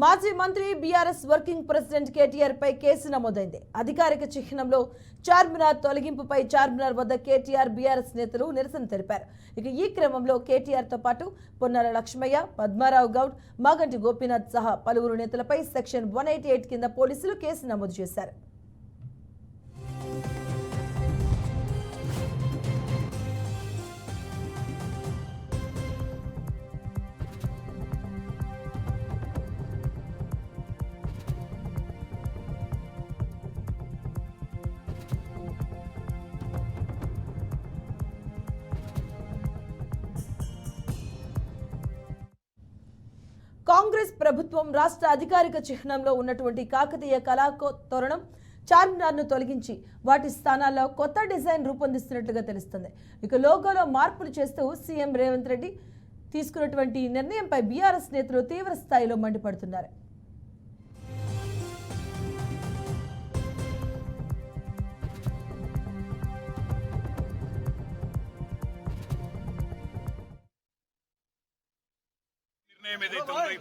మాజీ మంత్రి BRS working president KTR పై case నమోదైంది. అధికారిక చిహ్నంలో చార్మినార్ తొలగింపుపై చార్మినార్ వద్ద కేటీఆర్ బీఆర్ఎస్ నేతలు నిరసన తెలిపారు. ఇక ఈ క్రమంలో కేటీఆర్ తో పాటు పొన్నాల లక్ష్మయ్య, పద్మారావు గౌడ్, మాగంటి గోపీనాథ్ సహా పలువురు నేతలపై సెక్షన్ 188 కింద పోలీసులు కేసు నమోదు చేశారు. కాంగ్రెస్ ప్రభుత్వం రాష్ట్ర అధికారిక చిహ్నంలో ఉన్నటువంటి కాకతీయ కళా తోరణం చార్మినార్ను తొలగించి వాటి స్థానాల్లో కొత్త డిజైన్ రూపొందిస్తున్నట్లుగా తెలుస్తుంది. ఇక లోగోలో మార్పులు చేస్తూ సీఎం రేవంత్ రెడ్డి తీసుకున్నటువంటి నిర్ణయంపై బీఆర్ఎస్ నేతలు తీవ్ర స్థాయిలో మండిపడుతున్నారు.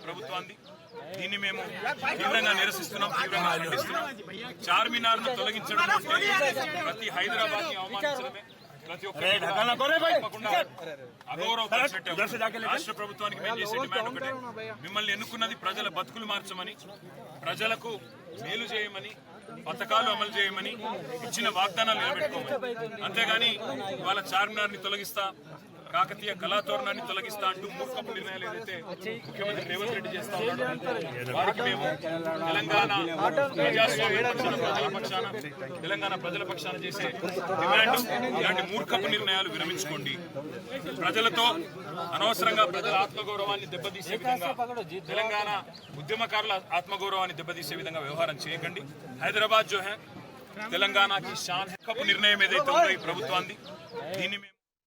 ప్రభుత్వాన్ని దీన్ని మేము తీవ్రంగా నిరసిస్తున్నాం, తీవ్రంగా ఖండిస్తున్నాం. చార్మినార్ ను తొలగించడం అంటే ప్రతి హైదరాబాద్ ని అవమానించడమే. ప్రతి ఒక్క రాష్ట్ర ప్రభుత్వానికి మేము చేసే డిమాండ్ ఒకటే, మిమ్మల్ని ఎన్నుకున్నది ప్రజల బతుకులు మార్చమని, ప్రజలకు మేలు చేయమని, పథకాలు అమలు చేయమని, ఇచ్చిన వాగ్దానాలు నిలబెట్టుకోమని. అంతేగాని వాళ్ళ చార్మినార్ ని తొలగిస్తా, కాకతీయ కళాతోరణాన్ని తొలగిస్తా అంటూ మూర్ఖపు నిర్ణయాలు ఏదైతే ముఖ్యమంత్రి రేవంత్ రెడ్డి చేస్తా ఉన్నాడు, వారికి మేము తెలంగాణ ప్రజల పక్షాన చేసే డిమాండ్, ఇలాంటి మూర్ఖపు నిర్ణయాలు విరమించుకోండి. ప్రజలతో అనవసరంగా ప్రజల ఆత్మగౌరవాన్ని దెబ్బతీసే విధంగా, తెలంగాణ ఉద్యమకారుల ఆత్మగౌరవాన్ని దెబ్బతీసే విధంగా వ్యవహారం చేయకండి. హైదరాబాద్ జో హై తెలంగాణకి షాన్ నిర్ణయం ఏదైతే ఉందో ఈ ప్రభుత్వాన్ని, దీన్ని